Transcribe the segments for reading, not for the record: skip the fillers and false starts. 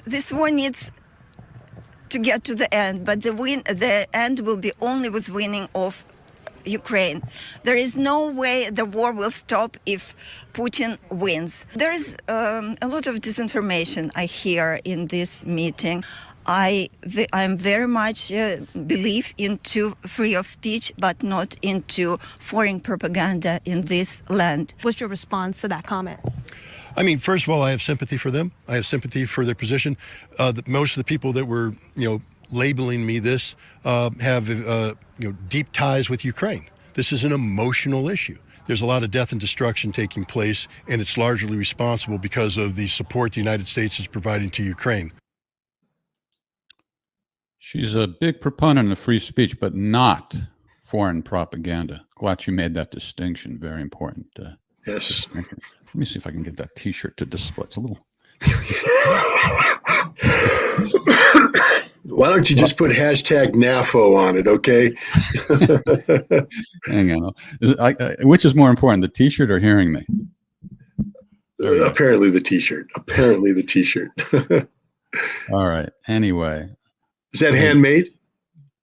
this war needs to get to the end, but the end will be only with winning of Ukraine. There is no way the war will stop if Putin wins. There is a lot of disinformation I hear in this meeting. I'm very much believe into freedom of speech, but not into foreign propaganda in this land. What's your response to that comment? I mean, first of all, I have sympathy for them. I have sympathy for their position. Most of the people that were, labeling me this have, deep ties with Ukraine. This is an emotional issue. There's a lot of death and destruction taking place, and it's largely responsible because of the support the United States is providing to Ukraine. She's a big proponent of free speech, but not foreign propaganda. Glad you made that distinction. Very important. Yes. Let me see if I can get that T-shirt to display. It's a little. Why don't you just put hashtag NAFO on it, okay? Hang on. Which is more important, the T-shirt or hearing me? Apparently the T-shirt. All right. Anyway. Is that handmade?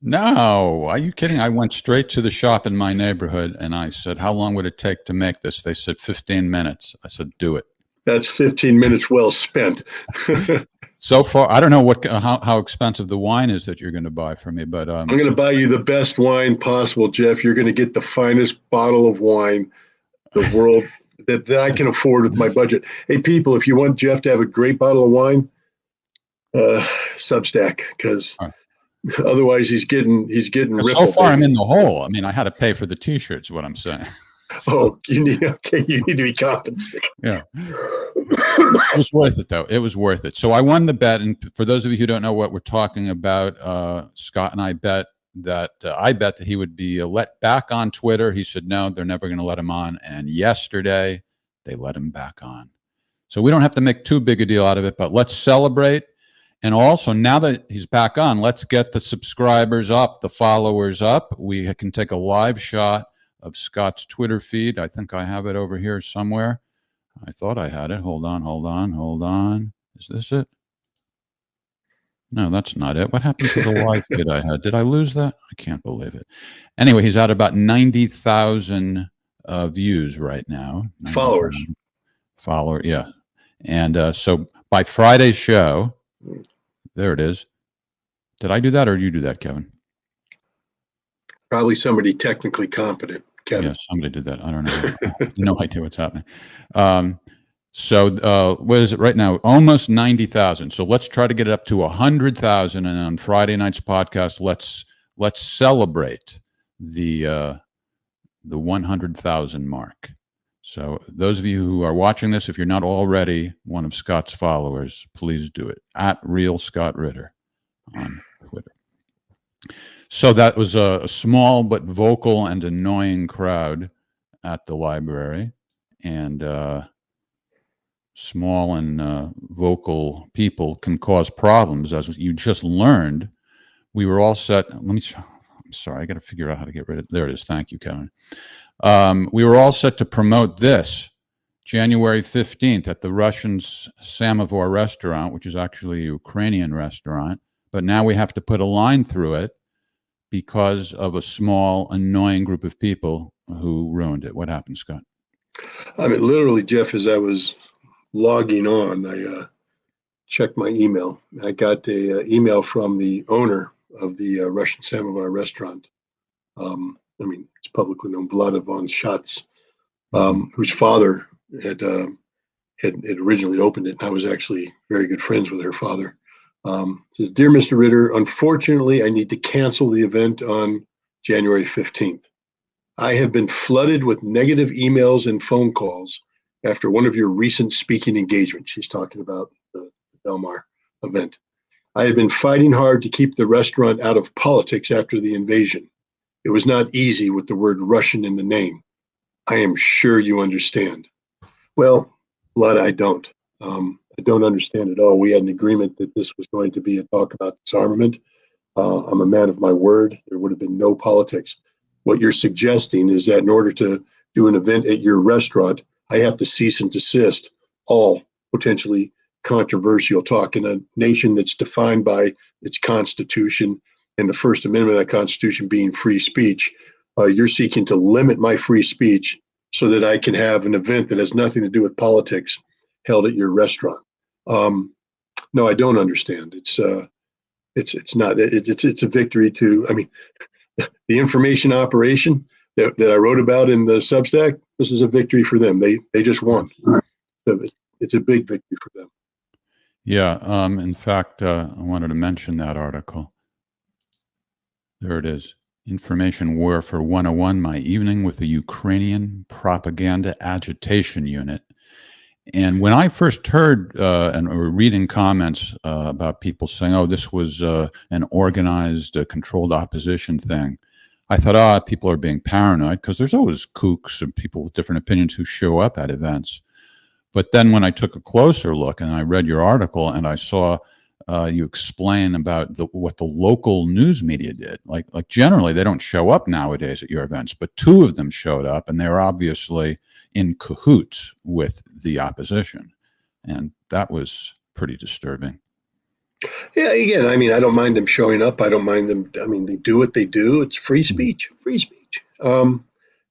No. Are you kidding? I went straight to the shop in my neighborhood and I said, how long would it take to make this? They said 15 minutes. I said, do it. That's 15 minutes well spent. So far, I don't know how expensive the wine is that you're going to buy for me, but I'm going to buy you the best wine possible, Jeff. You're going to get the finest bottle of wine the world that I can afford with my budget. Hey, people, if you want Jeff to have a great bottle of wine, Substack, because otherwise he's getting ripped. So far, I'm in the hole. I mean, I had to pay for the T-shirts. What I'm saying. Oh, you need to be compensated. Yeah, it was worth it though. It was worth it. So I won the bet, and for those of you who don't know what we're talking about, Scott and I bet that he would be let back on Twitter. He said no, they're never going to let him on, and yesterday they let him back on. So we don't have to make too big a deal out of it, but let's celebrate. And also, now that he's back on, let's get the subscribers up, the followers up. We can take a live shot of Scott's Twitter feed. I think I have it over here somewhere. I thought I had it. Hold on. Is this it? No, that's not it. What happened to the live feed I had? Did I lose that? I can't believe it. Anyway, he's at about 90,000 views right now. Followers, yeah. And so by Friday's show, there it is. Did I do that or did you do that, Kevin? Probably somebody technically competent, Kevin. Yeah, somebody did that. I don't know. I have no idea what's happening. So what is it right now? Almost 90,000. So let's try to get it up to 100,000. And on Friday night's podcast, let's celebrate the 100,000 mark. So those of you who are watching this, if you're not already one of Scott's followers, please do it at Real Scott Ritter on Twitter. So that was a small but vocal and annoying crowd at the library, and small and vocal people can cause problems, as you just learned. We were all set. I'm sorry, I got to figure out how to get rid of. There it is. Thank you, Kevin. We were all set to promote this January 15th at the Russian Samovar restaurant, which is actually a Ukrainian restaurant. But now we have to put a line through it because of a small, annoying group of people who ruined it. What happened, Scott? I mean, literally, Jeff, as I was logging on, I checked my email. I got a email from the owner of the Russian Samovar restaurant. I mean, it's publicly known, Vlada von Schatz, whose father had originally opened it. And I was actually very good friends with her father. Says, "Dear Mr. Ritter, unfortunately, I need to cancel the event on January 15th. I have been flooded with negative emails and phone calls after one of your recent speaking engagements." She's talking about the Belmar event. "I have been fighting hard to keep the restaurant out of politics after the invasion. It was not easy with the word Russian in the name. I am sure you understand." Well, Vlada, I don't. I don't understand at all. We had an agreement that this was going to be a talk about disarmament. I'm a man of my word. There would have been no politics. What you're suggesting is that in order to do an event at your restaurant, I have to cease and desist all potentially controversial talk in a nation that's defined by its Constitution and the First Amendment of that Constitution being free speech. You're seeking to limit my free speech so that I can have an event that has nothing to do with politics held at your restaurant. No, I don't understand. It's not. It's a victory to. I mean, the information operation that I wrote about in the Substack. This is a victory for them. They just won. So it's a big victory for them. Yeah. In fact, I wanted to mention that article. There it is. Information Warfare 101, My Evening with the Ukrainian Propaganda Agitation Unit. And when I first heard and were reading comments about people saying, oh, this was an organized, controlled opposition thing, I thought, people are being paranoid, because there's always kooks and people with different opinions who show up at events. But then when I took a closer look and I read your article and I saw you explain about what the local news media did, like generally they don't show up nowadays at your events, but two of them showed up and they were obviously in cahoots with the opposition. And that was pretty disturbing. Yeah, again, I mean, I don't mind them showing up. I don't mind them. I mean, they do what they do. It's free speech, free speech. But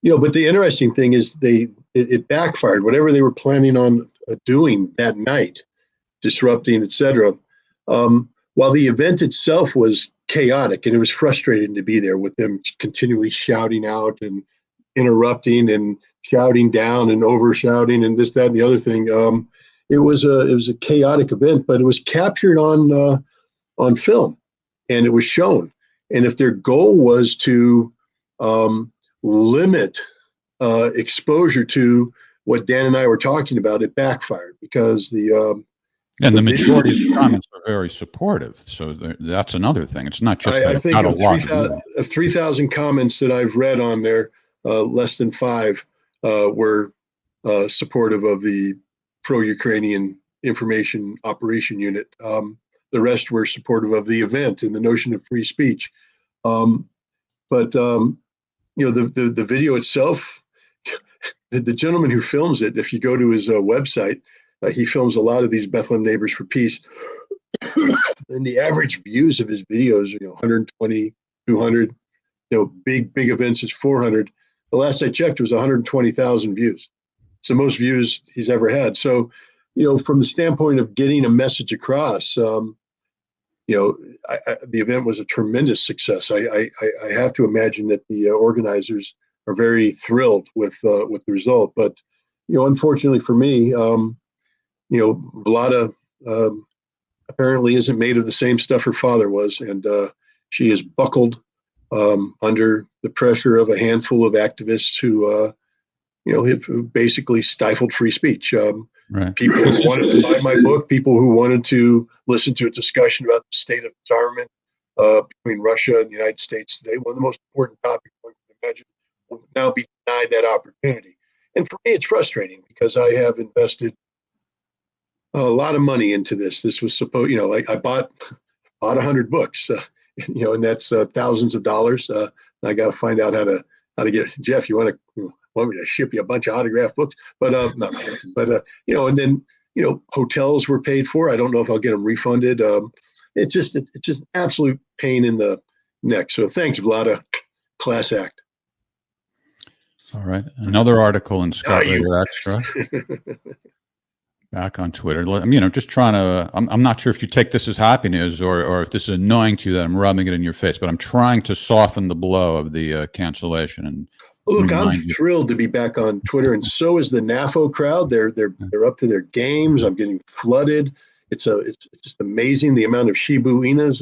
the interesting thing is it backfired. Whatever they were planning on doing that night, disrupting, etc. While the event itself was chaotic and it was frustrating to be there with them continually shouting out and interrupting and shouting down and over shouting and this, that, and the other thing. It was a chaotic event, but it was captured on film and it was shown. And if their goal was to limit exposure to what Dan and I were talking about, it backfired because the majority of the comments are very supportive. So that's another thing. It's not just I think not a lot. Of 3,000 comments that I've read on there, less than 5 were supportive of the pro-Ukrainian information operation unit. The rest were supportive of the event and the notion of free speech. But the video itself, the gentleman who films it, if you go to his website, he films a lot of these Bethlehem Neighbors for Peace. And the average views of his videos are 120, 200. Big events is 400. The last I checked was 120,000 views. It's the most views he's ever had. So, from the standpoint of getting a message across, the event was a tremendous success. I have to imagine that the organizers are very thrilled with the result. But, unfortunately for me, Vlada apparently isn't made of the same stuff her father was, and she is buckled under the pressure of a handful of activists who have basically stifled free speech. Right. People who wanted to buy my book, people who wanted to listen to a discussion about the state of disarmament between Russia and the United States today, one of the most important topics one can imagine, will now be denied that opportunity. And for me, it's frustrating because I have invested a lot of money into this. This was supposed, I bought 100 books, and that's thousands of dollars. I got to find out how to get Jeff. You want me to ship you a bunch of autographed books? But no, but and then hotels were paid for. I don't know if I'll get them refunded. It's just an absolute pain in the neck. So thanks, Vlada. Class act. All right, another article in Scott Ritter Extra. Back on Twitter, just trying to. I'm not sure if you take this as happy news or if this is annoying to you that I'm rubbing it in your face, but I'm trying to soften the blow of the cancellation. And look, I'm thrilled to be back on Twitter, and so is the NAFO crowd. They're up to their games. I'm getting flooded. It's just amazing the amount of Shiba Inus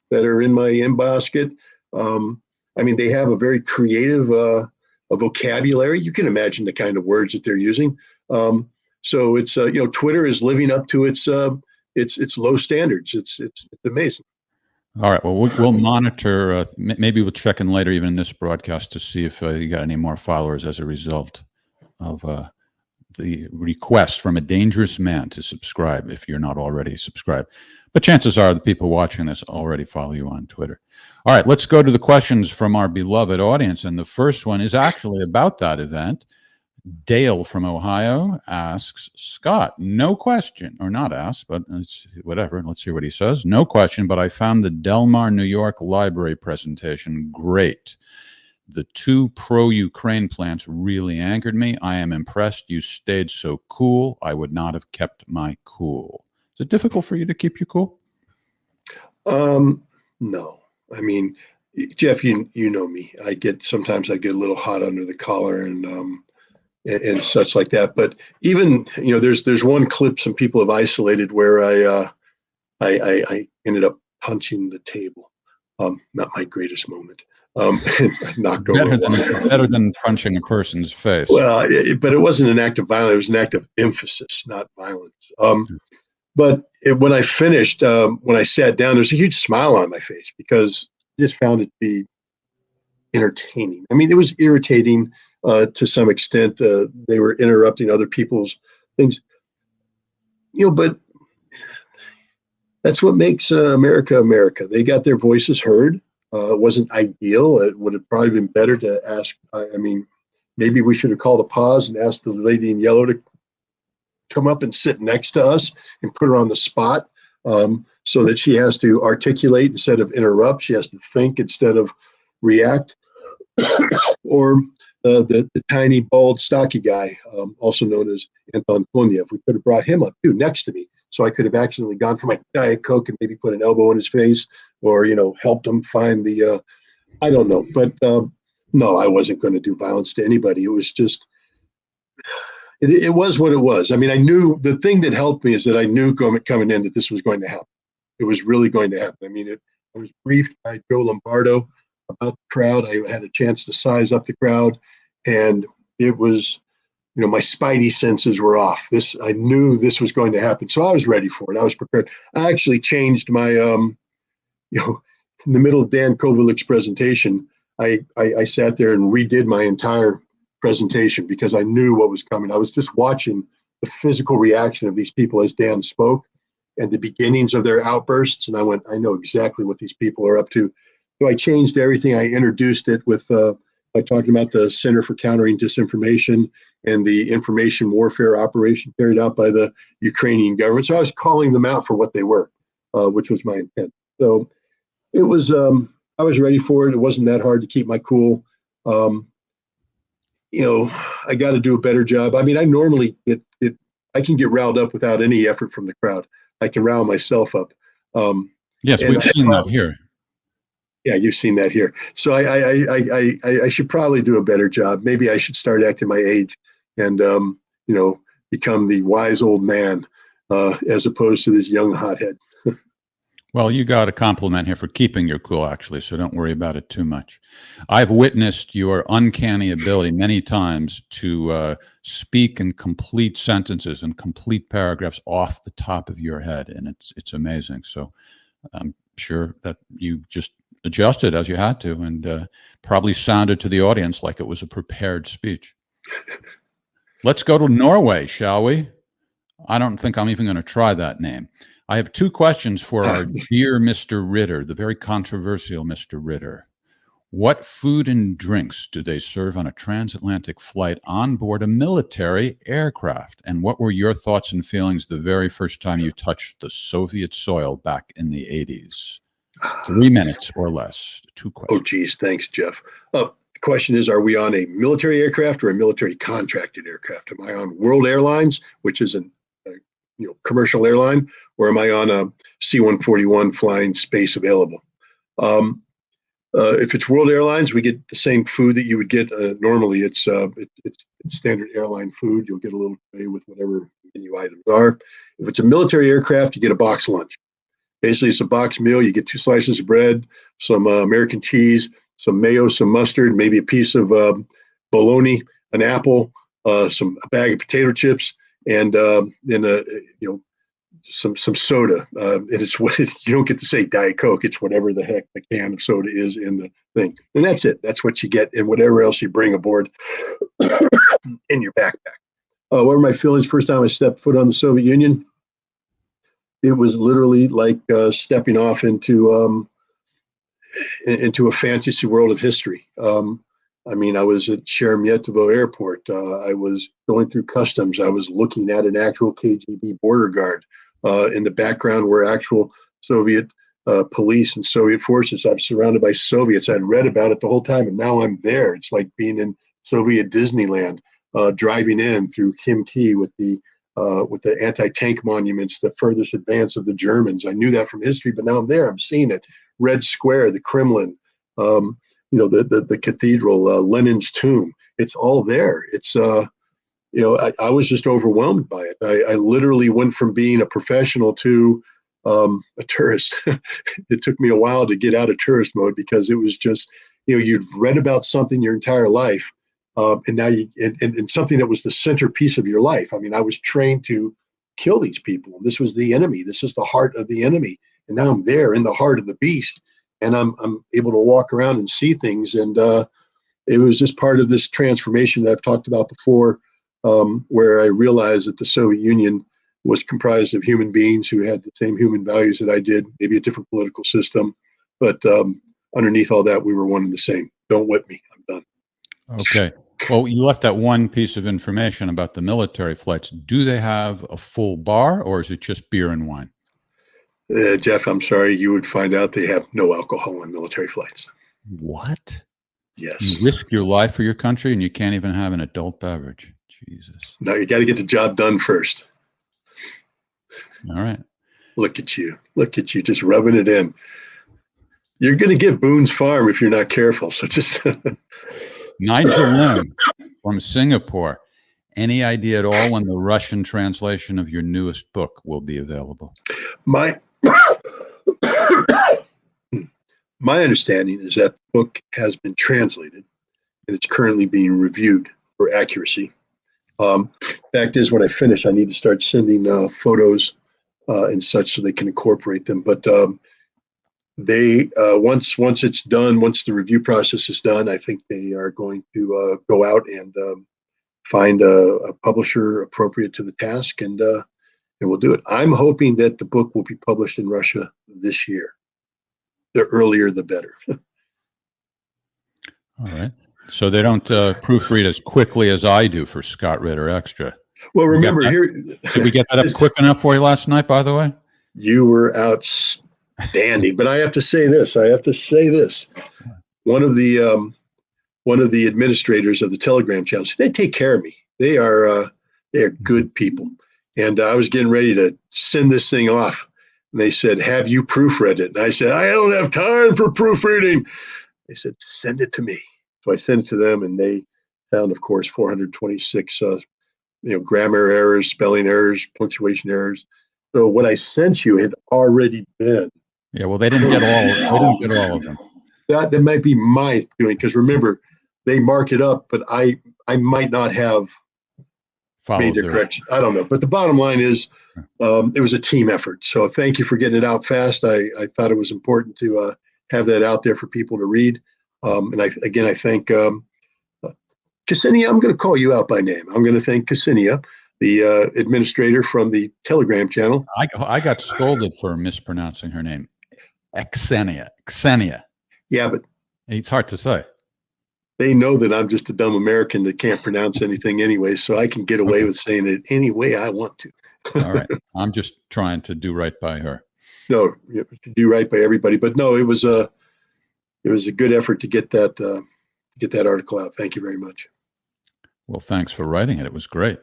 that are in my inbox. They have a very creative a vocabulary. You can imagine the kind of words that they're using. So it's Twitter is living up to its low standards. It's amazing. All right. Well, we'll monitor. Maybe we'll check in later, even in this broadcast, to see if you got any more followers as a result of the request from a dangerous man to subscribe if you're not already subscribed. But chances are the people watching this already follow you on Twitter. All right. Let's go to the questions from our beloved audience, and the first one is actually about that event. Dale from Ohio asks, Scott, no question, or not asked, but it's whatever. Let's see what he says. No question, but I found the Delmar, New York library presentation great. The two pro-Ukraine plants really angered me. I am impressed you stayed so cool. I would not have kept my cool. Is it difficult for you to keep your cool? No. I mean, Jeff, you know me. Sometimes I get a little hot under the collar and such like that. But even, there's one clip some people have isolated where I ended up punching the table. Not my greatest moment. Knocked over better than punching a person's face. Well, but it wasn't an act of violence. It was an act of emphasis, not violence. But when I finished, when I sat down, there's a huge smile on my face because I just found it to be entertaining. I mean, it was irritating to some extent. They were interrupting other people's things, but that's what makes America America. They got their voices heard. It wasn't ideal. It would have probably been better to ask. I mean, maybe we should have called a pause and asked the lady in yellow to come up and sit next to us and put her on the spot so that she has to articulate instead of interrupt. She has to think instead of react. Or the tiny, bald, stocky guy, also known as Anton Konev. We could have brought him up too, next to me. So I could have accidentally gone for my Diet Coke and maybe put an elbow in his face or, helped him find the, I don't know. But no, I wasn't going to do violence to anybody. It was just, it was what it was. I mean, I knew the thing that helped me is that I knew coming in that this was going to happen. It was really going to happen. I mean, I was briefed by Joe Lombardo about the crowd. I had a chance to size up the crowd, and it was, my spidey senses were off. I knew this was going to happen, so I was ready for it. I was prepared. I actually changed my, in the middle of Dan Kovalik's presentation, I sat there and redid my entire presentation because I knew what was coming. I was just watching the physical reaction of these people as Dan spoke and the beginnings of their outbursts, and I went, I know exactly what these people are up to. So I changed everything. I introduced it with by talking about the Center for Countering Disinformation and the information warfare operation carried out by the Ukrainian government. So I was calling them out for what they were, which was my intent. So it was, I was ready for it. It wasn't that hard to keep my cool. I got to do a better job. I mean, I normally I can get riled up without any effort from the crowd. I can rile myself up. Yes, we've seen that here. Yeah, you've seen that here. So I should probably do a better job. Maybe I should start acting my age and, become the wise old man as opposed to this young hothead. Well, you got a compliment here for keeping your cool, actually, so don't worry about it too much. I've witnessed your uncanny ability many times to speak in complete sentences and complete paragraphs off the top of your head, and it's amazing. So I'm sure that you just adjusted as you had to and probably sounded to the audience like it was a prepared speech. Let's go to Norway, shall we? I don't think I'm even going to try that name. I have two questions for our dear Mr. Ritter, the very controversial Mr. Ritter. What food and drinks do they serve on a transatlantic flight on board a military aircraft? And what were your thoughts and feelings the very first time you touched the Soviet soil back in the 80s? 3 minutes or less. Two questions. Oh, geez. Thanks, Jeff. The question is, are we on a military aircraft or a military contracted aircraft? Am I on World Airlines, which is a commercial airline, or am I on a C-141 flying space available? If it's World Airlines, we get the same food that you would get normally. It's standard airline food. You'll get a little tray with whatever menu items are. If it's a military aircraft, you get a box lunch. Basically, it's a box meal. You get 2 slices of bread, some American cheese, some mayo, some mustard, maybe a piece of bologna, an apple, a bag of potato chips, and then some soda. And it's what you don't get to say Diet Coke. It's whatever the heck the can of soda is in the thing, and that's it. That's what you get, and whatever else you bring aboard in your backpack. What were my feelings first time I stepped foot on the Soviet Union? It was literally like stepping off into a fantasy world of history. I mean, I was at Sheremetyevo Airport. I was going through customs. I was looking at an actual KGB border guard. In the background were actual Soviet police and Soviet forces. I'm surrounded by Soviets. I'd read about it the whole time, and now I'm there. It's like being in Soviet Disneyland, driving in through Khimki with the anti-tank monuments, the furthest advance of the Germans. I knew that from history, but now I'm there. I'm seeing it. Red Square, the Kremlin, the cathedral, Lenin's tomb. It's all there. It's I was just overwhelmed by it. I literally went from being a professional to a tourist. It took me a while to get out of tourist mode because it was just, you'd read about something your entire life, and now and something that was the centerpiece of your life. I mean, I was trained to kill these people. This was the enemy. This is the heart of the enemy. And now I'm there in the heart of the beast, and I'm able to walk around and see things. And it was just part of this transformation that I've talked about before, where I realized that the Soviet Union was comprised of human beings who had the same human values that I did, maybe a different political system, but underneath all that, we were one and the same. Don't whip me. I'm done. Okay. Well, you left out one piece of information about the military flights. Do they have a full bar, or is it just beer and wine? Jeff, I'm sorry. You would find out they have no alcohol on military flights. What? Yes. You risk your life for your country, and you can't even have an adult beverage. Jesus. No, you got to get the job done first. All right. Look at you. Look at you, just rubbing it in. You're going to get Boone's Farm if you're not careful. So just Nigel Lim from Singapore. Any idea at all when the Russian translation of your newest book will be available? My understanding is that the book has been translated and it's currently being reviewed for accuracy. Fact is, when I finish, I need to start sending photos and such so they can incorporate them. But they once it's done, once the review process is done, I think they are going to go out and find a publisher appropriate to the task, and we'll do it. I'm hoping that the book will be published in Russia this year. The earlier, the better. All right. So they don't proofread as quickly as I do for Scott Ritter Extra. Well, remember Did we get that up quick enough for you last night, by the way? You were outstanding. But I have to say this. One of the administrators of the Telegram channel, they take care of me. They are good people. And I was getting ready to send this thing off. And they said, have you proofread it? And I said, I don't have time for proofreading. They said, send it to me. So I sent it to them, and they found, of course, 426 grammar errors, spelling errors, punctuation errors. So what I sent you had already been. Yeah, well, they didn't get all. They didn't get all of them. That might be my doing, because remember, they mark it up, but I might not have made their correction. I don't know. But the bottom line is, it was a team effort. So thank you for getting it out fast. I thought it was important to have that out there for people to read. And I thank Ksenia. I'm going to call you out by name. I'm going to thank Ksenia, the administrator from the Telegram channel. I got scolded for mispronouncing her name. Ksenia. Yeah, but it's hard to say. They know that I'm just a dumb American that can't pronounce anything anyway, so I can get away with saying it any way I want to. All right. I'm just trying to do right by her. No, to do right by everybody. But no, it was a good effort to get that article out. Thank you very much. Well, thanks for writing it. It was great.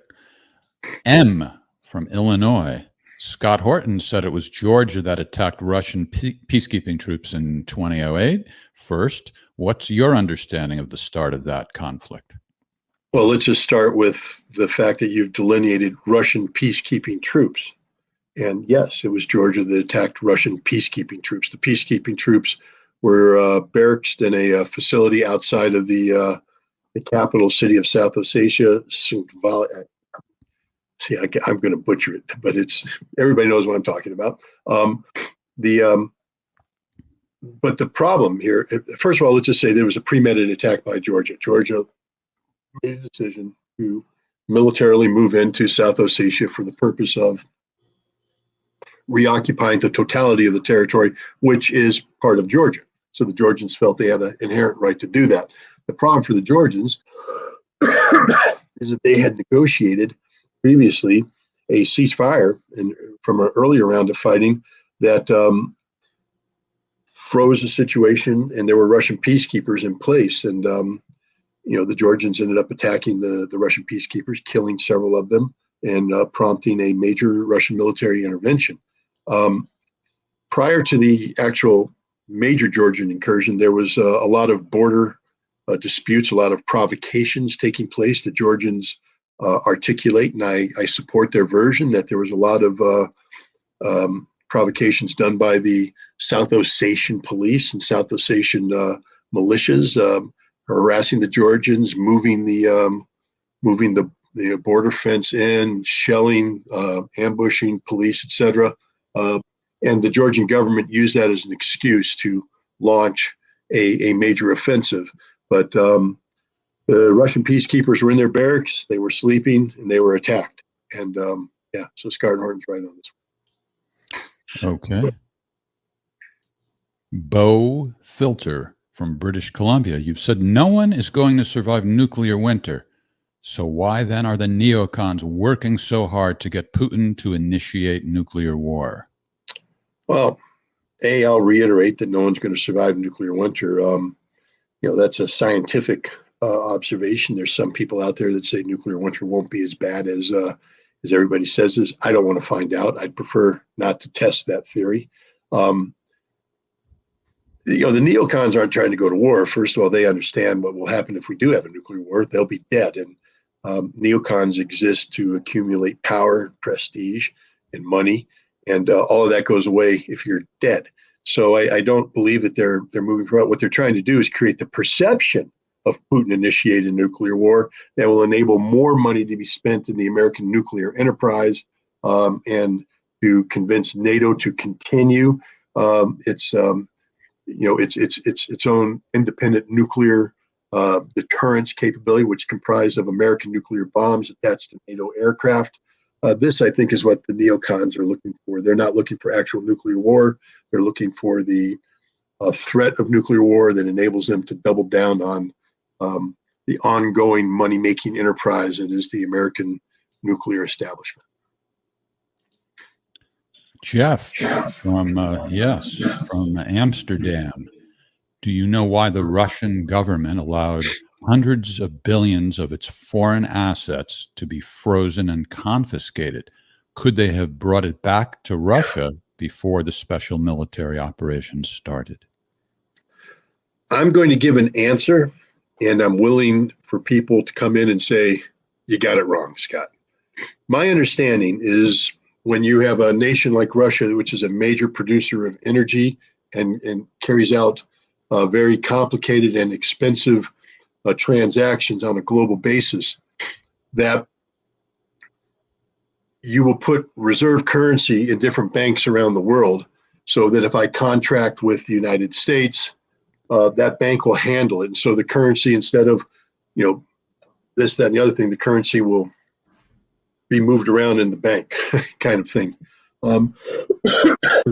M from Illinois. Scott Horton said it was Georgia that attacked Russian peacekeeping troops in 2008. First, what's your understanding of the start of that conflict? Well, let's just start with the fact that you've delineated Russian peacekeeping troops. And yes, it was Georgia that attacked Russian peacekeeping troops. The peacekeeping troops were barracked in a facility outside of the capital city of South Ossetia. See, I'm going to butcher it, but everybody knows what I'm talking about. But the problem here, first of all, let's just say there was a premeditated attack by Georgia. Georgia made a decision to militarily move into South Ossetia for the purpose of reoccupying the totality of the territory, which is part of Georgia. So the Georgians felt they had an inherent right to do that. The problem for the Georgians is that they had negotiated previously a ceasefire and from an earlier round of fighting that froze the situation, and there were Russian peacekeepers in place. And the Georgians ended up attacking the Russian peacekeepers, killing several of them, and prompting a major Russian military intervention. Prior to the actual major Georgian incursion, there was a lot of border disputes, a lot of provocations taking place. The Georgians articulate, and I support their version, that there was a lot of provocations done by the South Ossetian police and South Ossetian militias, harassing the Georgians, moving the border fence in, shelling, ambushing police, etc. And the Georgian government used that as an excuse to launch a major offensive. But the Russian peacekeepers were in their barracks, they were sleeping, and they were attacked. And so Scott Horton's right on this one. Okay. Bo Filter from British Columbia. You've said no one is going to survive nuclear winter. So why then are the neocons working so hard to get Putin to initiate nuclear war? Well, I'll reiterate that no one's going to survive nuclear winter. That's a scientific observation. There's some people out there that say nuclear winter won't be as bad as everybody says is. I don't want to find out. I'd prefer not to test that theory. The neocons aren't trying to go to war. First of all, they understand what will happen if we do have a nuclear war. They'll be dead. And neocons exist to accumulate power, prestige, and money. And all of that goes away if you're dead. So I don't believe that they're moving forward. What they're trying to do is create the perception of Putin-initiated nuclear war that will enable more money to be spent in the American nuclear enterprise, and to convince NATO to continue its own independent nuclear deterrence capability, which is comprised of American nuclear bombs attached to NATO aircraft. This, I think, is what the neocons are looking for. They're not looking for actual nuclear war. They're looking for the threat of nuclear war that enables them to double down on the ongoing money-making enterprise that is the American nuclear establishment. Jeff from Amsterdam. Do you know why the Russian government allowed hundreds of billions of its foreign assets to be frozen and confiscated? Could they have brought it back to Russia before the special military operations started? I'm going to give an answer, and I'm willing for people to come in and say, you got it wrong, Scott. My understanding is when you have a nation like Russia, which is a major producer of energy and carries out very complicated and expensive transactions on a global basis, that you will put reserve currency in different banks around the world, so that if I contract with the United States, that bank will handle it. And so the currency, instead of, this, that, and the other thing, the currency will be moved around in the bank kind of thing.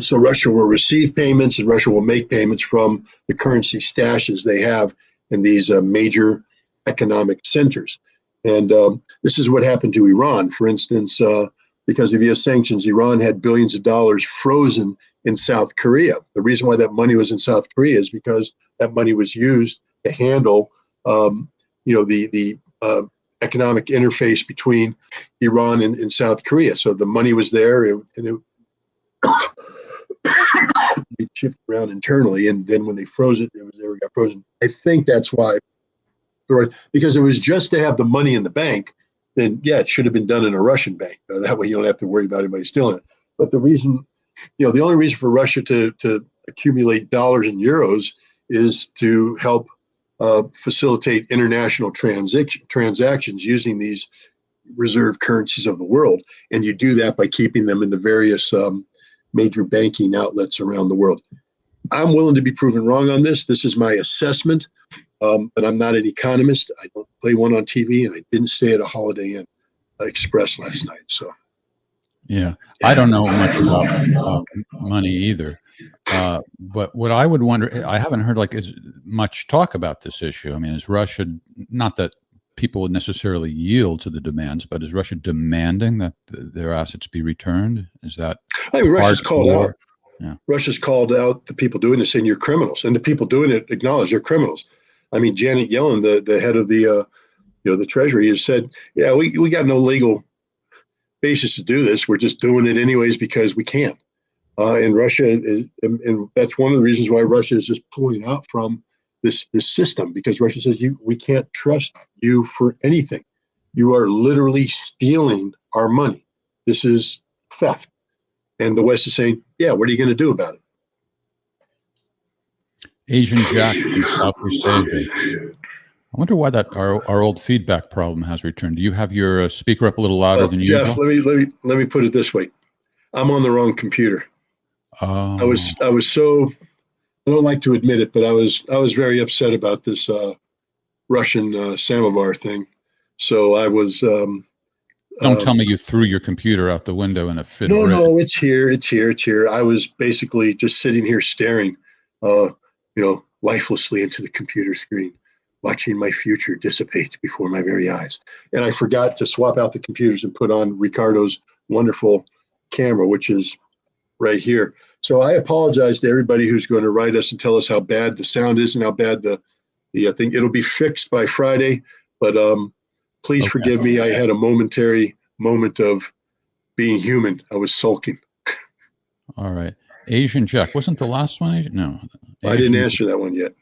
So Russia will receive payments, and Russia will make payments from the currency stashes they have in these major economic centers. And this is what happened to Iran. For instance, because of U.S. sanctions, Iran had billions of dollars frozen in South Korea. The reason why that money was in South Korea is because that money was used to handle, the economic interface between Iran and South Korea. So the money was there, and it shifted around internally, and then when they froze it, it got frozen. I think that's why, because it was just to have the money in the bank. Then it should have been done in a Russian bank. That way you don't have to worry about anybody stealing it. But the reason, the only reason for Russia to accumulate dollars and euros is to help facilitate international transactions using these reserve currencies of the world. And you do that by keeping them in the various major banking outlets around the world. I'm willing to be proven wrong on this. This is my assessment, but I'm not an economist. I don't play one on TV, and I didn't stay at a Holiday Inn Express last night. So, yeah, I don't know much about money either. But what I would wonder, I haven't heard like as much talk about this issue. I mean, is Russia, not that people would necessarily yield to the demands, but is Russia demanding that their assets be returned? Is that I mean, Russia's called hardcore? out. Yeah. Russia's called out the people doing this, saying you're criminals, and the people doing it acknowledge they're criminals. I mean, Janet Yellen, the head of the the Treasury, has said, yeah, we got no legal basis to do this. We're just doing it anyways because we can. And Russia is, and that's one of the reasons why Russia is just pulling out from this system, because Russia says we can't trust you for anything. You are literally stealing our money. This is theft. And the West is saying, yeah, what are you going to do about it? Asian Jack from Southeast Asia. I wonder why that our old feedback problem has returned. Do you have your speaker up a little louder than Jeff, usual? let me put it this way. I'm on the wrong computer. Oh. I was so, I don't like to admit it, but I was very upset about this Russian samovar thing. So I was. Don't tell me you threw your computer out the window in a fit of rage. No, it's here. I was basically just sitting here staring, lifelessly into the computer screen, watching my future dissipate before my very eyes. And I forgot to swap out the computers and put on Ricardo's wonderful camera, which is right here. So I apologize to everybody who's going to write us and tell us how bad the sound is and how bad the thing. It'll be fixed by Friday, but please forgive me. I had a momentary moment of being human. I was sulking. All right. Asian Jack. Wasn't the last one Asian? No. I didn't answer that one yet.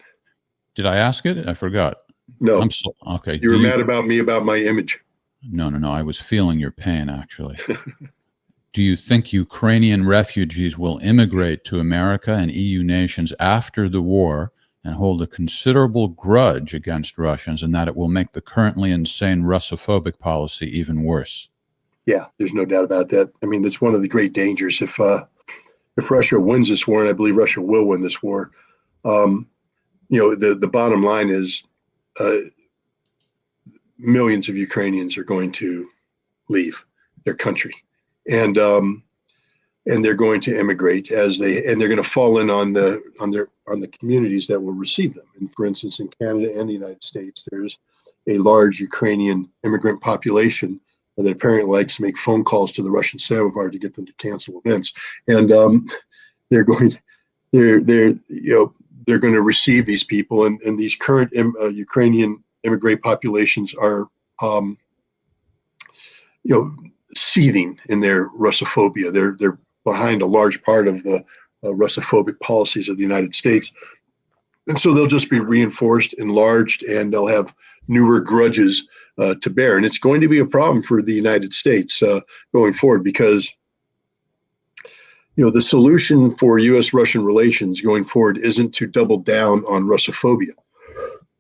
Did I ask it? I forgot. No. Okay. You were mad about me about my image. No. I was feeling your pain, actually. Do you think Ukrainian refugees will immigrate to America and EU nations after the war and hold a considerable grudge against Russians, and that it will make the currently insane Russophobic policy even worse? Yeah, there's no doubt about that. I mean, that's one of the great dangers. If Russia wins this war, and I believe Russia will win this war, the bottom line is millions of Ukrainians are going to leave their country, and they're going to immigrate and they're going to fall in on the communities that will receive them. And for instance, in Canada and the United States, there's a large Ukrainian immigrant population that apparently likes to make phone calls to the Russian samovar to get them to cancel events. And they're going to receive these people, and these current Ukrainian immigrant populations are seething in their Russophobia. They're behind a large part of the Russophobic policies of the United States. And so they'll just be reinforced, enlarged, and they'll have newer grudges to bear. And it's going to be a problem for the United States going forward, because the solution for U.S.-Russian relations going forward isn't to double down on Russophobia.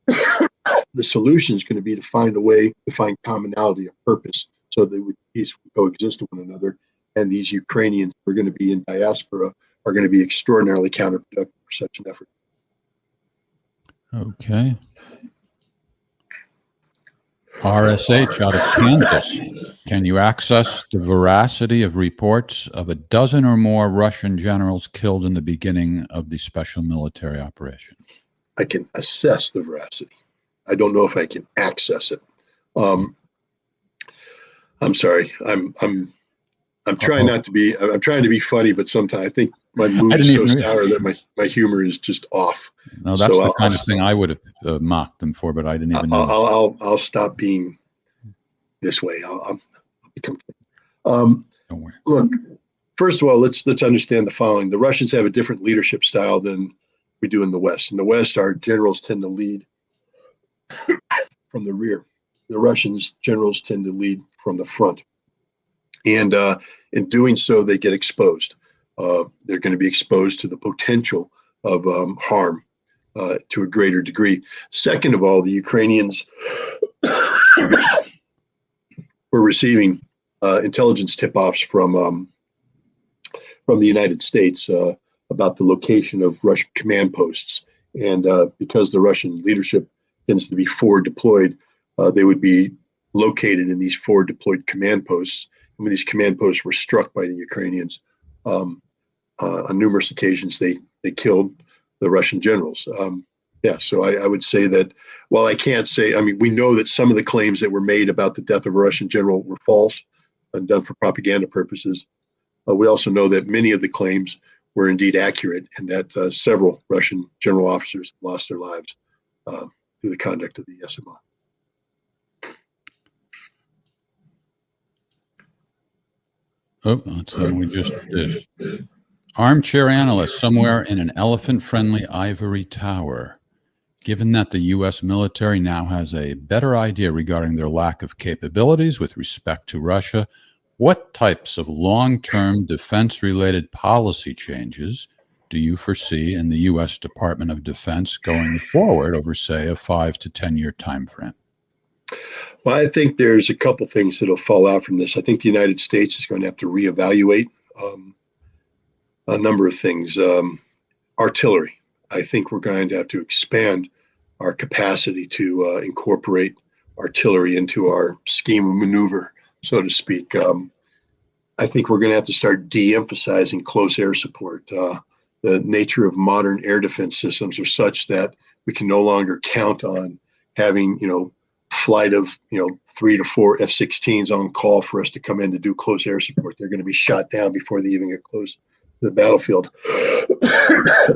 The solution is going to be to find a way to find commonality of purpose so that we peacefully coexist with one another. And these Ukrainians who are going to be in diaspora are going to be extraordinarily counterproductive for such an effort. Okay. RSH out of Kansas. Can you access the veracity of reports of a dozen or more Russian generals killed in the beginning of the special military operation? I can assess the veracity. I don't know if I can access it. I'm sorry. I'm trying not to be. I'm trying to be funny, but sometimes I think my mood is so sour that my humor is just off. No, that's the kind of thing I would have mocked them for, but I didn't even know. I'll stop being this way. I'll become. Don't worry. Look, first of all, let's understand the following: the Russians have a different leadership style than we do in the West. In the West, our generals tend to lead from the rear. The Russians generals tend to lead from the front. And in doing so, they get exposed. They're going to be exposed to the potential of harm to a greater degree. Second of all, the Ukrainians were receiving intelligence tip-offs from the United States about the location of Russian command posts. And because the Russian leadership tends to be forward deployed, they would be located in these forward deployed command posts. And when these command posts were struck by the Ukrainians, on numerous occasions they killed the Russian generals. Yeah, so I would say that while I can't say, I mean, we know that some of the claims that were made about the death of a Russian general were false and done for propaganda purposes. We also know that many of the claims were indeed accurate and that several Russian general officers lost their lives through the conduct of the SMO. Oh, that's the one we just did. Armchair analyst somewhere in an elephant-friendly ivory tower. Given that the U.S. military now has a better idea regarding their lack of capabilities with respect to Russia, what types of long-term defense-related policy changes do you foresee in the U.S. Department of Defense going forward over, say, a 5 to 10-year time frame? Well, I think there's a couple things that'll fall out from this. I think the United States is going to have to reevaluate a number of things. Artillery. I think we're going to have to expand our capacity to incorporate artillery into our scheme of maneuver, so to speak. I think we're going to have to start de-emphasizing close air support. The nature of modern air defense systems are such that we can no longer count on having, flight of, 3 to 4 F-16s on call for us to come in to do close air support. They're going to be shot down before they even get close to the battlefield.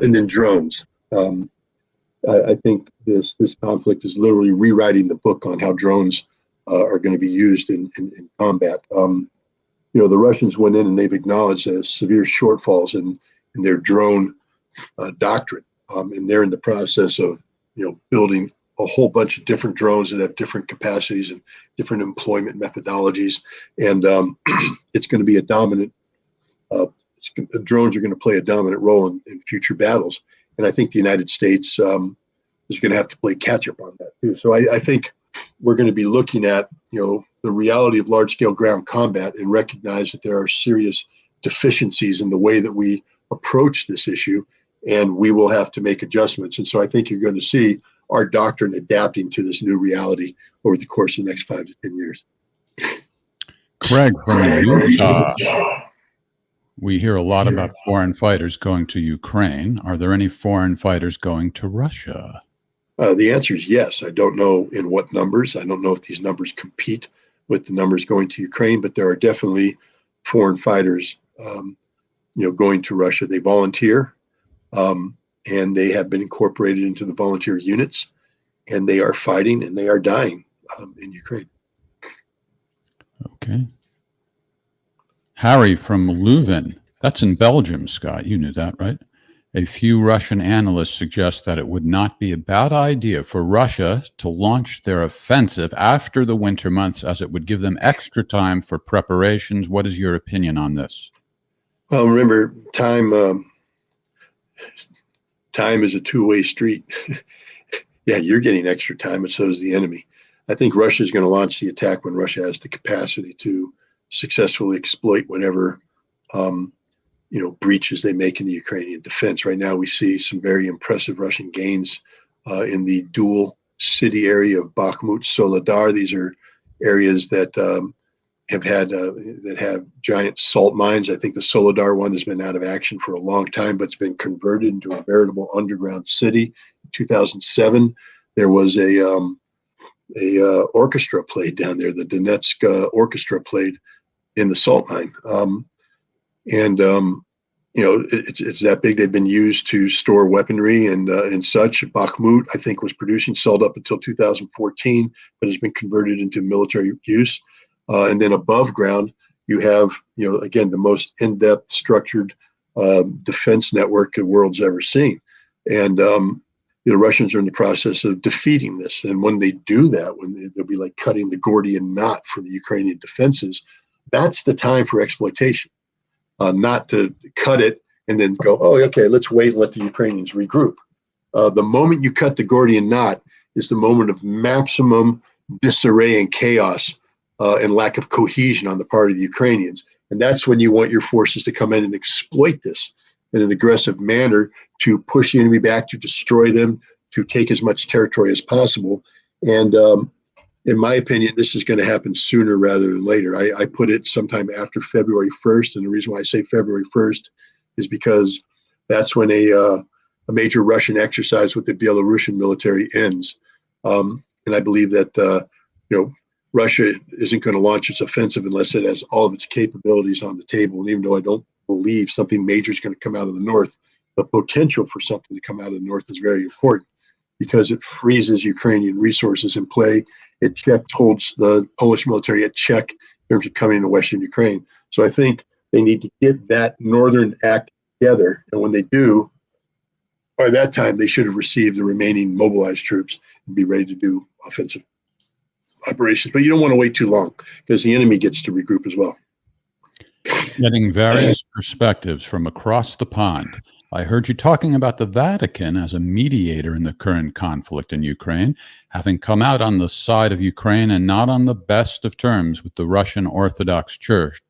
And then drones. I think this conflict is literally rewriting the book on how drones are going to be used in combat. The Russians went in and they've acknowledged severe shortfalls in their drone doctrine. And they're in the process of, building a whole bunch of different drones that have different capacities and different employment methodologies. And it's going to be a dominant, drones are going to play a dominant role in future battles. And I think the United States is going to have to play catch up on that too. So I think we're going to be looking at, the reality of large scale ground combat and recognize that there are serious deficiencies in the way that we approach this issue. And we will have to make adjustments. And so I think you're going to see our doctrine adapting to this new reality over the course of the next 5 to 10 years. Craig from Utah. We hear a lot about foreign fighters going to Ukraine. Are there any foreign fighters going to Russia? The answer is yes. I don't know in what numbers. I don't know if these numbers compete with the numbers going to Ukraine, but there are definitely foreign fighters, going to Russia. They volunteer, and they have been incorporated into the volunteer units, and they are fighting and they are dying in Ukraine. Okay. Harry from Leuven. That's in Belgium, Scott. You knew that, right? A few Russian analysts suggest that it would not be a bad idea for Russia to launch their offensive after the winter months, as it would give them extra time for preparations. What is your opinion on this? Well, remember, time is a two-way street. Yeah, you're getting extra time, and so is the enemy. I think Russia is going to launch the attack when Russia has the capacity to successfully exploit whatever breaches they make in the Ukrainian defense. Right now, we see some very impressive Russian gains in the dual city area of Bakhmut, Soledar. These are areas that have giant salt mines. I think the Soledar one has been out of action for a long time, but it's been converted into a veritable underground city. In 2007, there was a orchestra played down there. The Donetsk orchestra played in the salt mine. It's that big. They've been used to store weaponry and such. Bakhmut, I think, was producing salt up until 2014, but has been converted into military use. And then above ground, you have, again, the most in-depth structured defense network the world's ever seen. And the Russians are in the process of defeating this. And when they do that, they'll be like cutting the Gordian knot for the Ukrainian defenses, that's the time for exploitation. Not to cut it and then go, oh, okay, let's wait and let the Ukrainians regroup. The moment you cut the Gordian knot is the moment of maximum disarray and chaos and lack of cohesion on the part of the Ukrainians. And that's when you want your forces to come in and exploit this in an aggressive manner to push the enemy back, to destroy them, to take as much territory as possible. And in my opinion, this is going to happen sooner rather than later. I put it sometime after February 1st. And the reason why I say February 1st is because that's when a major Russian exercise with the Belarusian military ends. And I believe that Russia isn't going to launch its offensive unless it has all of its capabilities on the table. And even though I don't believe something major is going to come out of the north, the potential for something to come out of the north is very important because it freezes Ukrainian resources in play. It holds the Polish military at check in terms of coming into Western Ukraine. So I think they need to get that northern act together. And when they do, by that time, they should have received the remaining mobilized troops and be ready to do offensive operations. But you don't want to wait too long because the enemy gets to regroup as well. Getting various perspectives from across the pond. I heard you talking about the Vatican as a mediator in the current conflict in Ukraine, having come out on the side of Ukraine and not on the best of terms with the Russian Orthodox Church.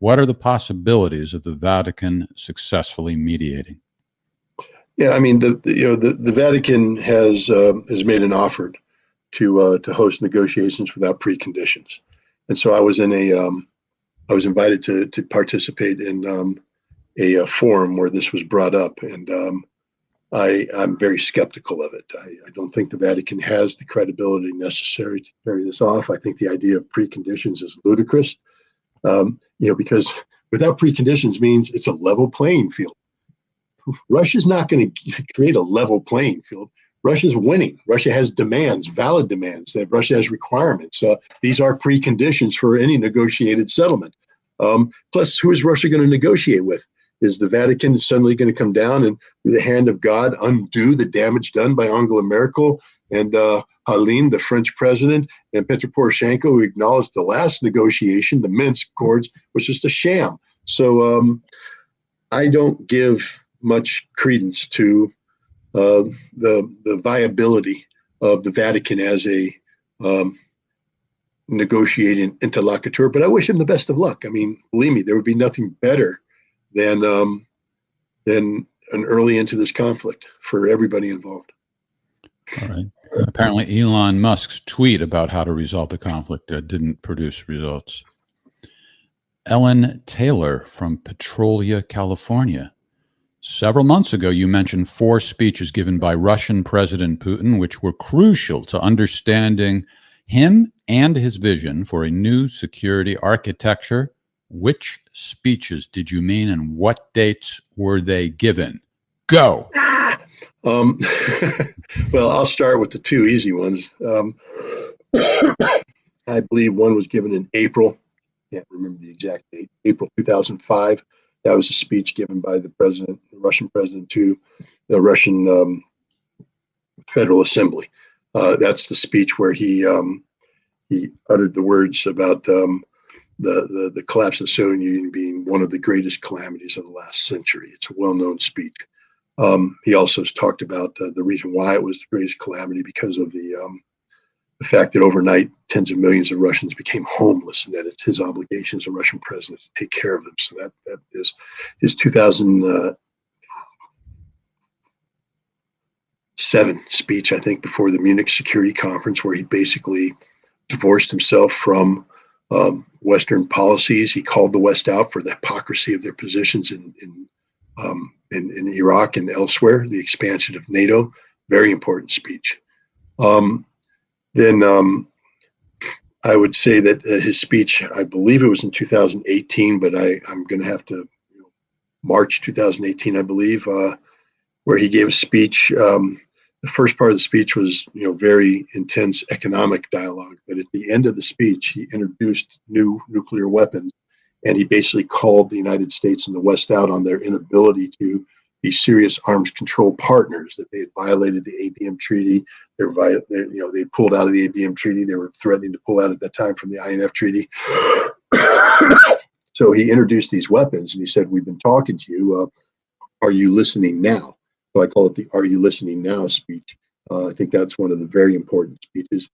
What are the possibilities of the Vatican successfully mediating? Yeah, I mean, the Vatican has made an offer to host negotiations without preconditions, and so I was invited to participate in a forum where this was brought up, and I'm very skeptical of it. I don't think the Vatican has the credibility necessary to carry this off. I think the idea of preconditions is ludicrous, because without preconditions means it's a level playing field. Russia's not going to create a level playing field. Russia's winning. Russia has demands, valid demands. That Russia has requirements. These are preconditions for any negotiated settlement. Plus, who is Russia going to negotiate with? Is the Vatican suddenly going to come down and, through the hand of God, undo the damage done by Angela Merkel and Hollande, the French president, and Petro Poroshenko, who acknowledged the last negotiation, the Minsk Accords, was just a sham? So I don't give much credence to the viability of the Vatican as a negotiating interlocutor, but I wish him the best of luck. I mean, believe me, there would be nothing better than an early into this conflict for everybody involved. All right. Apparently, Elon Musk's tweet about how to resolve the conflict didn't produce results. Ellen Taylor from Petrolia, California. Several months ago, you mentioned 4 speeches given by Russian President Putin, which were crucial to understanding him and his vision for a new security architecture. Which speeches did you mean, and what dates were they given? Go. Well, I'll start with the 2 easy ones. I believe one was given in April. Can't remember the exact date. April 2005. That was a speech given by the Russian president, to the Russian Federal Assembly. That's the speech where he uttered the words about the collapse of the Soviet Union being one of the greatest calamities of the last century. It's a well-known speech. He also has talked about the reason why it was the greatest calamity, because of the fact that overnight tens of millions of Russians became homeless, and that it's his obligation as a Russian president to take care of them. So that is his 2007 speech, I think, before the Munich Security Conference, where he basically divorced himself from Western policies. He called the West out for the hypocrisy of their positions in Iraq and elsewhere, the expansion of NATO. Very important speech. Then I would say that his speech, I believe it was in 2018, but I'm going to have to, March 2018, I believe, where he gave a speech. The first part of the speech was, very intense economic dialogue. But at the end of the speech, he introduced new nuclear weapons, and he basically called the United States and the West out on their inability to be serious arms control partners, that they had violated the ABM treaty. They pulled out of the ABM treaty. They were threatening to pull out at that time from the INF treaty. So he introduced these weapons, and he said, "We've been talking to you. Are you listening now?" So I call it the "Are you listening now" speech. I think that's one of the very important speeches.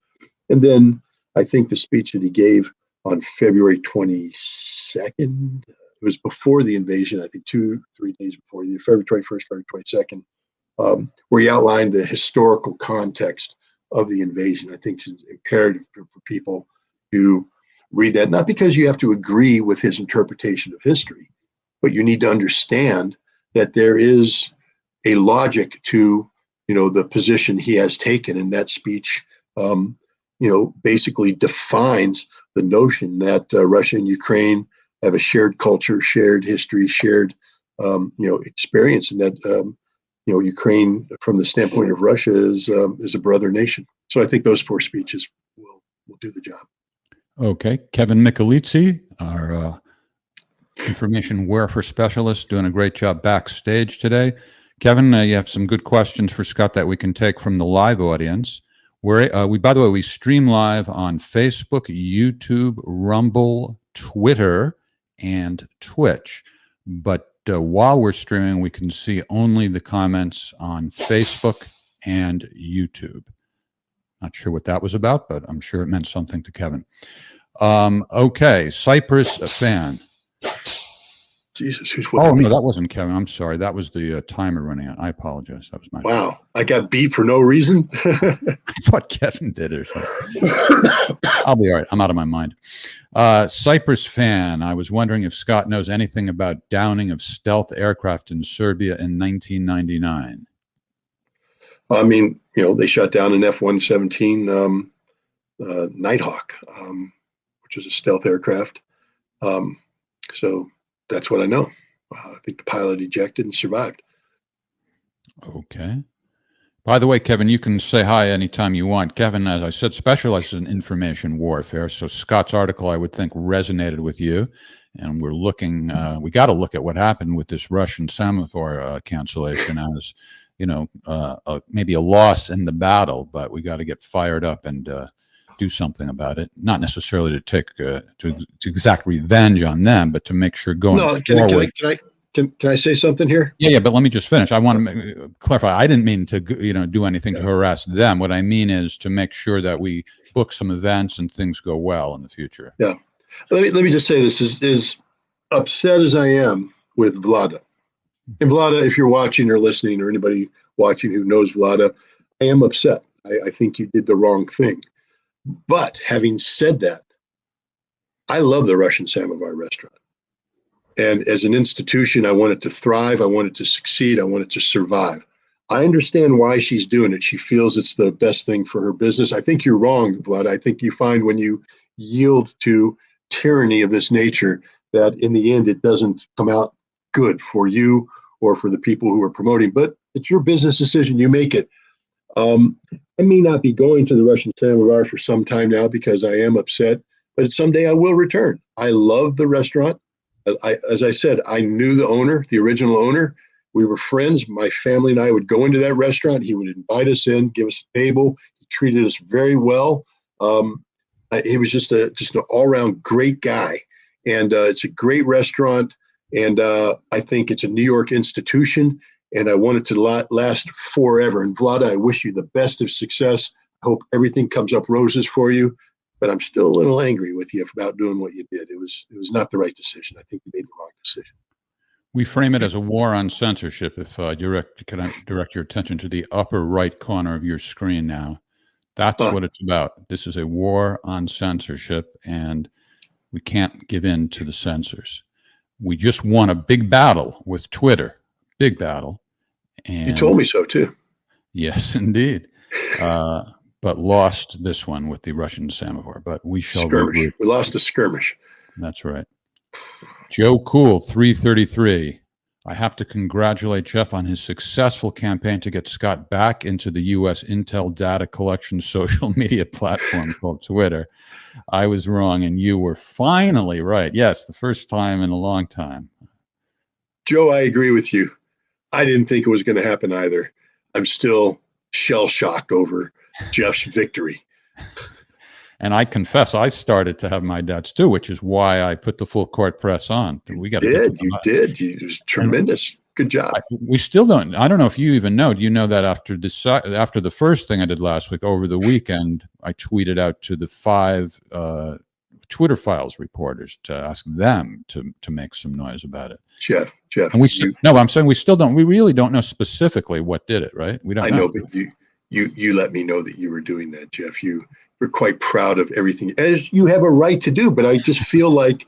And then I think the speech that he gave on February 22nd, it was before the invasion, I think 2-3 days before, either February 21st, February 22nd, where he outlined the historical context of the invasion. I think it's imperative for people to read that, not because you have to agree with his interpretation of history, but you need to understand that there is a logic to, the position he has taken, and that speech, basically defines the notion that Russia and Ukraine have a shared culture, shared history, shared, experience, and that Ukraine, from the standpoint of Russia, is a brother nation. So I think those 4 speeches will do the job. Okay, Kevin Michelizzi, our information warfare specialist, doing a great job backstage today. Kevin, you have some good questions for Scott that we can take from the live audience. By the way, we stream live on Facebook, YouTube, Rumble, Twitter, and Twitch. But while we're streaming, we can see only the comments on Facebook and YouTube. Not sure what that was about, but I'm sure it meant something to Kevin. Okay, Cypress fan. Jesus, who's Oh, no, that wasn't Kevin. I'm sorry. That was the timer running out. I apologize. That was my fault. Wow, I got beat for no reason. I thought Kevin did it or something. I'll be all right. I'm out of my mind. Cypress fan. I was wondering if Scott knows anything about downing of stealth aircraft in Serbia in 1999. I mean, they shot down an F-117 Nighthawk, which is a stealth aircraft. So that's what I know. I think the pilot ejected and survived. Okay. By the way, Kevin, you can say hi anytime you want. Kevin, as I said, specializes in information warfare. So Scott's article, I would think, resonated with you. And we're looking, we got to look at what happened with this Russian semaphore cancellation as, maybe a loss in the battle, but we got to get fired up and do something about it. Not necessarily to take to exact revenge on them, but to make sure going forward. Can I say something here? Yeah, but let me just finish. I want to clarify. I didn't mean to do anything to harass them. What I mean is to make sure that we book some events and things go well in the future. Yeah. Let me just say this is upset as I am with Vlada. And Vlada, if you're watching or listening, or anybody watching who knows Vlada, I am upset. I think you did the wrong thing. But having said that, I love the Russian Samovar restaurant. And as an institution, I want it to thrive. I want it to succeed. I want it to survive. I understand why she's doing it. She feels it's the best thing for her business. I think you're wrong, Vlad. I think you find when you yield to tyranny of this nature that in the end, it doesn't come out good for you or for the people who are promoting. But it's your business decision. You make it. I may not be going to the Russian Samovar for some time now because I am upset, but someday I will return. I love the restaurant. As I said, I knew the owner, the original owner. We were friends. My family and I would go into that restaurant. He would invite us in, give us a table. He treated us very well. He was just an all-around great guy. And it's a great restaurant. And I think it's a New York institution. And I want it to last forever. And Vlada, I wish you the best of success. I hope everything comes up roses for you. But I'm still a little angry with you about doing what you did. It was not the right decision. I think you made the wrong decision. We frame it as a war on censorship. If can I direct your attention to the upper right corner of your screen now? That's what it's about. This is a war on censorship, and we can't give in to the censors. We just won a big battle with Twitter. Big battle. And you told me so, too. Yes, indeed. But lost this one with the Russian Samovar. But we shall skirmish. We lost a skirmish. That's right. Joe Cool, 333. I have to congratulate Jeff on his successful campaign to get Scott back into the U.S. Intel data collection social media platform called Twitter. I was wrong, and you were finally right. Yes, the first time in a long time. Joe, I agree with you. I didn't think it was going to happen either. I'm still shell-shocked over Jeff's victory. And I confess, I started to have my doubts too, which is why I put the full court press on. We got You did. It was tremendous. Good job. We still don't. I don't know if you even know. Do you know that after the first thing I did last week, over the weekend, I tweeted out to the 5 Twitter Files reporters to ask them to make some noise about it. Jeff. And I'm saying we still don't. We really don't know specifically what did it. Right? We don't. I know, but you let me know that you were doing that, Jeff. You're quite proud of everything, as you have a right to do. But I just feel like,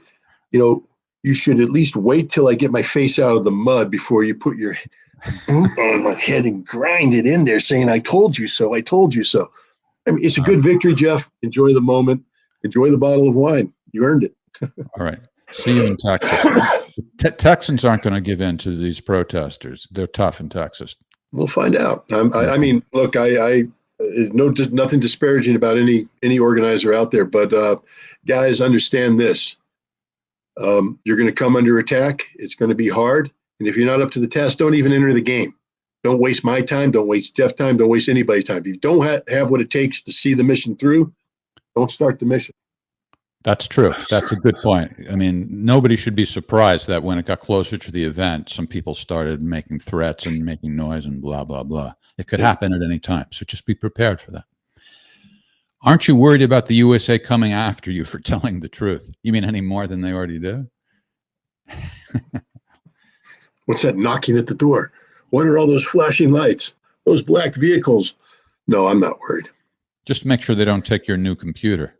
you you should at least wait till I get my face out of the mud before you put your boot on my head and grind it in there saying, I told you so, I told you so. I mean, it's a good victory, Jeff. Enjoy the moment. Enjoy the bottle of wine. You earned it. All right. See you in Texas. Texans aren't going to give in to these protesters. They're tough in Texas. We'll find out. I mean, look, nothing disparaging about any organizer out there, but guys, understand this. You're going to come under attack. It's going to be hard. And if you're not up to the task, don't even enter the game. Don't waste my time. Don't waste Jeff's time. Don't waste anybody's time. If you don't have what it takes to see the mission through, don't start the mission. That's true. That's a good point. I mean, nobody should be surprised that when it got closer to the event, some people started making threats and making noise and blah, blah, blah. It could happen at any time. So just be prepared for that. Aren't you worried about the USA coming after you for telling the truth? You mean any more than they already do? What's that knocking at the door? What are all those flashing lights? Those black vehicles? No, I'm not worried. Just make sure they don't take your new computer.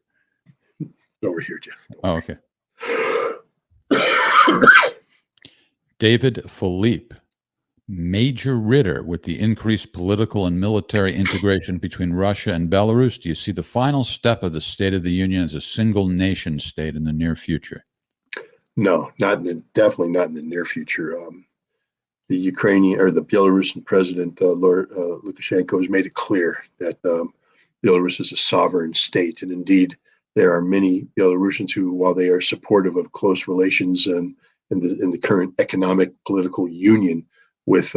Over here, Jeff. Oh, okay. David Philippe, Major Ritter, with the increased political and military integration between Russia and Belarus, do you see the final step of the State of the Union as a single nation state in the near future? No, definitely not in the near future. The Ukrainian or the Belarusian president, Lukashenko, has made it clear that Belarus is a sovereign state, and indeed, there are many Belarusians who, while they are supportive of close relations and in the current economic political union with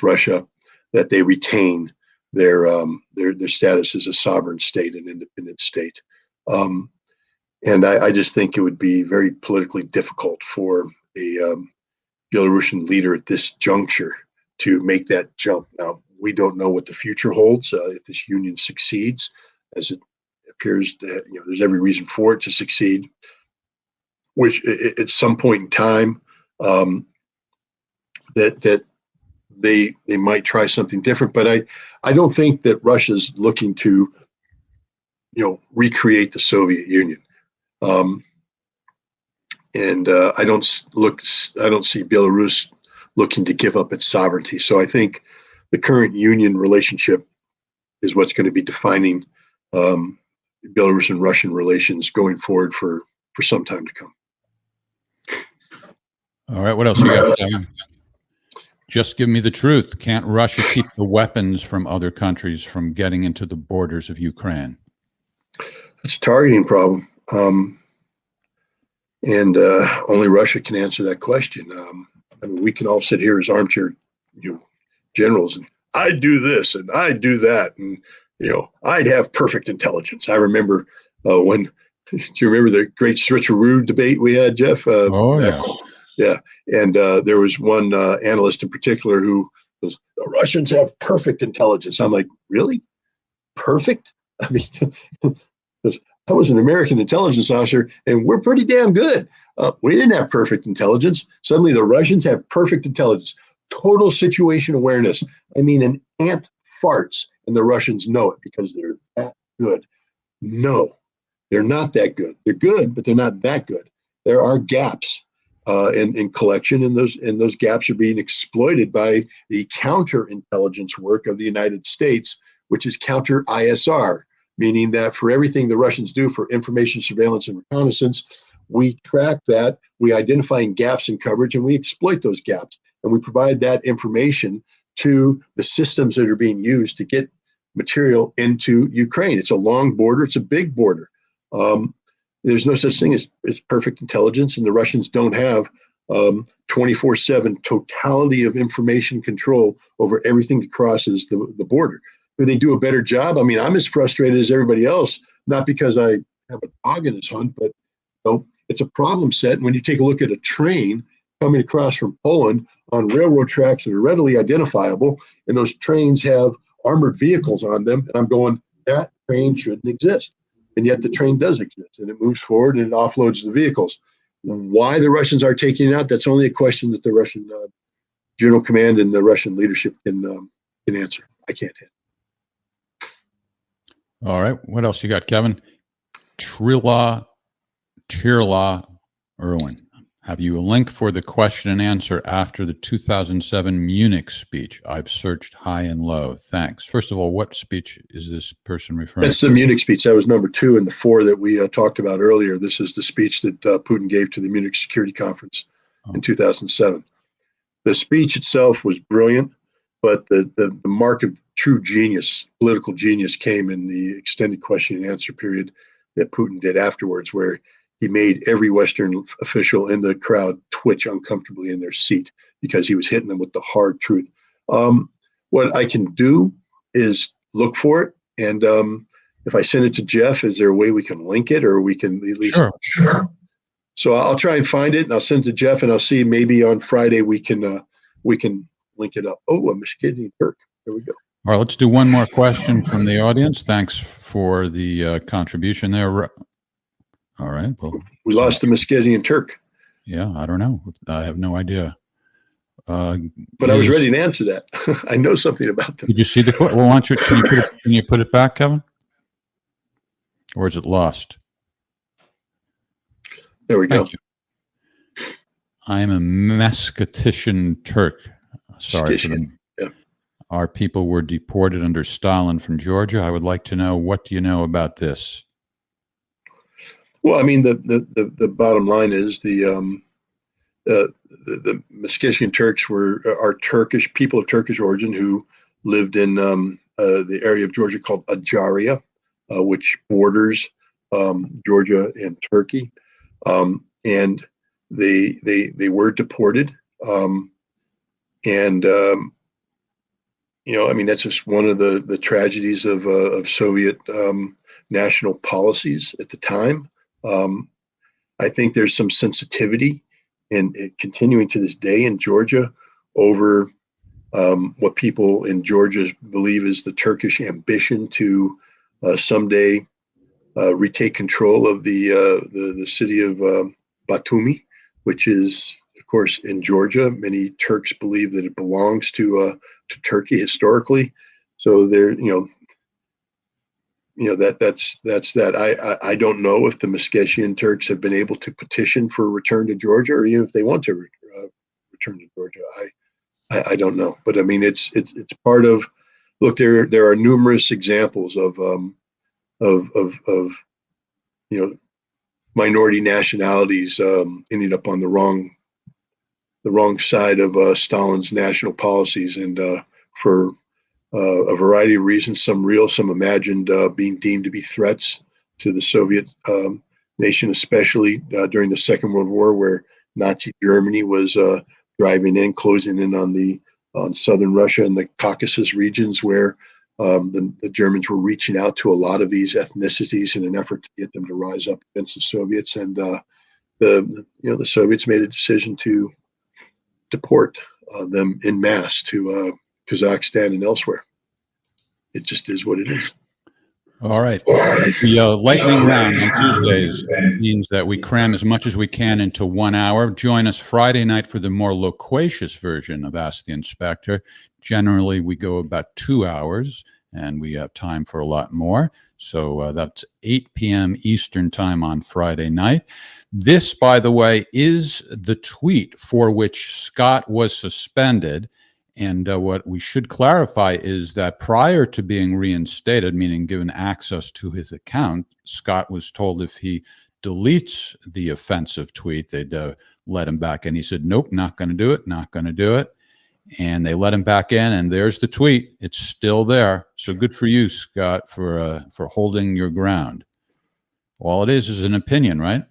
Russia, that they retain their status as a sovereign state, an independent state. And I just think it would be very politically difficult for a Belarusian leader at this juncture to make that jump. Now, we don't know what the future holds if this union succeeds, as it appears that there's every reason for it to succeed, which at some point in time that they might try something different. But I don't think that Russia's looking to recreate the Soviet Union, and I don't see Belarus looking to give up its sovereignty. So I think the current union relationship is what's going to be defining Belarus and Russian relations going forward for some time to come. All right, what else you got, Kevin? Just give me the truth. Can't Russia keep the weapons from other countries from getting into the borders of Ukraine? It's a targeting problem, and only Russia can answer that question. I mean, we can all sit here as armchair generals, and I do this and I do that, and I'd have perfect intelligence. I remember do you remember the great switcheroo debate we had, Jeff? Oh, yes. Yeah. And there was one analyst in particular who was, the Russians have perfect intelligence. I'm like, really? Perfect? I mean, I was an American intelligence officer, and we're pretty damn good. We didn't have perfect intelligence. Suddenly the Russians have perfect intelligence, total situation awareness. I mean, an ant farts, and the Russians know it because they're that good. No, they're not that good. They're good, but they're not that good. There are gaps in collection, and those gaps are being exploited by the counterintelligence work of the United States, which is counter ISR, meaning that for everything the Russians do for information surveillance and reconnaissance, we track that, we identify gaps in coverage, and we exploit those gaps, and we provide that information to the systems that are being used to get material into Ukraine. It's a long border. It's a big border. There's no such thing as perfect intelligence, and the Russians don't have 24/7 totality of information control over everything that crosses the border. Do they do a better job? I mean, I'm as frustrated as everybody else, not because I have a dog in this hunt, but it's a problem set. And when you take a look at a train coming across from Poland on railroad tracks that are readily identifiable, and those trains have armored vehicles on them, and I'm going, that train shouldn't exist. And yet the train does exist, and it moves forward and it offloads the vehicles. Why the Russians are taking it out, that's only a question that the Russian General Command and the Russian leadership can answer. I can't answer. All right. What else you got, Kevin? Tirla Irwin. Have you a link for the question and answer after the 2007 Munich speech? I've searched high and low. Thanks. First of all, what speech is this person referring That's to? the Munich speech. That was number 2 in the 4 that we talked about earlier. This is the speech that Putin gave to the Munich Security Conference in 2007. The speech itself was brilliant, but the mark of true genius, political genius, came in the extended question and answer period that Putin did afterwards, where he made every Western official in the crowd twitch uncomfortably in their seat because he was hitting them with the hard truth. What I can do is look for it, and if I send it to Jeff, is there a way we can link it, or we can at least? Sure. So I'll try and find it, and I'll send it to Jeff, and I'll see maybe on Friday we can link it up. Oh, I'm just kidding, Kirk. There we go. All right, let's do one more question from the audience. Thanks for the contribution there. All right. Well, we lost the Musketean Turk. Yeah, I don't know. I have no idea. But I was ready to answer that. I know something about them. Did you see the question? Well, can you put it back, Kevin? Or is it lost? There we go. Thank you. I am a Meskhetian Turk. Sorry for them. Yeah. Our people were deported under Stalin from Georgia. I would like to know, what do you know about this? Well, I mean, the bottom line is the Meskhetian Turks are Turkish people of Turkish origin who lived in the area of Georgia called Ajaria, which borders Georgia and Turkey, and they were deported, and I mean, that's just one of the tragedies of Soviet national policies at the time. I think there's some sensitivity and continuing to this day in Georgia over what people in Georgia believe is the Turkish ambition to someday retake control of the city of Batumi, which is, of course, in Georgia. Many Turks believe that it belongs to Turkey historically. So there, that's that. I don't know if the Meskhetian Turks have been able to petition for a return to Georgia, or even if they want to return to Georgia. I don't know, but I mean, it's part of. Look, there are numerous examples of minority nationalities ending up on the wrong side of Stalin's national policies, and for a variety of reasons, some real, some imagined, being deemed to be threats to the Soviet nation, especially during the Second World War, where Nazi Germany was closing in on southern Russia and the Caucasus regions, where the Germans were reaching out to a lot of these ethnicities in an effort to get them to rise up against the Soviets, and the Soviets made a decision to deport them en masse to Kazakhstan and elsewhere. It just is what it is. All right. The lightning round on Tuesdays means that we cram as much as we can into 1 hour. Join us Friday night for the more loquacious version of Ask the Inspector. Generally, we go about 2 hours, and we have time for a lot more. So that's 8 p.m. Eastern time on Friday night. This, by the way, is the tweet for which Scott was suspended. And what we should clarify is that prior to being reinstated, meaning given access to his account, Scott was told if he deletes the offensive tweet, they'd let him back in. He said, nope, not going to do it, not going to do it. And they let him back in, and there's the tweet. It's still there. So good for you, Scott, for holding your ground. All it is an opinion, right?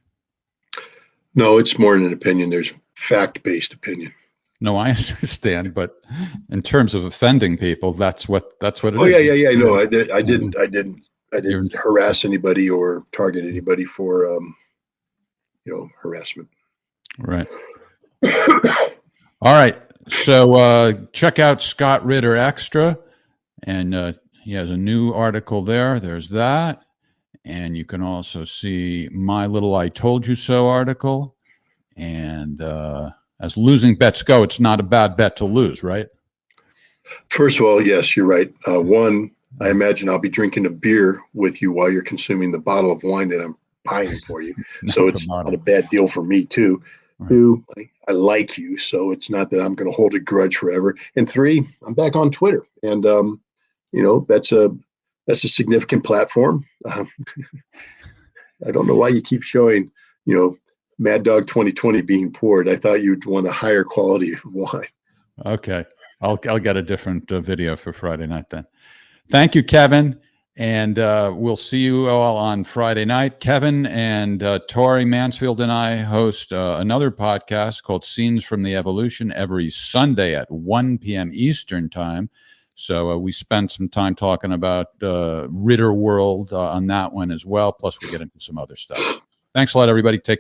No, it's more than an opinion. There's fact-based opinion. No, I understand, but in terms of offending people, that's what it is. Oh yeah. No, I didn't harass anybody or target anybody for harassment. Right. All right. So check out Scott Ritter Extra, and he has a new article there. There's that, and you can also see my little "I Told You So" article, and. As losing bets go, it's not a bad bet to lose, right? First of all, yes, you're right. One, I imagine I'll be drinking a beer with you while you're consuming the bottle of wine that I'm buying for you. So it's not a bad deal for me, too. Right. 2, I like you, so it's not that I'm going to hold a grudge forever. And 3, I'm back on Twitter, and that's a significant platform. I don't know why you keep showing, Mad Dog 2020 being poured. I thought you'd want a higher quality wine. Okay. I'll get a different video for Friday night then. Thank you, Kevin. And we'll see you all on Friday night. Kevin and Tori Mansfield and I host another podcast called Scenes from the Evolution every Sunday at 1 p.m. Eastern time. So we spent some time talking about Ritter World on that one as well. Plus, we get into some other stuff. Thanks a lot, everybody. Take care.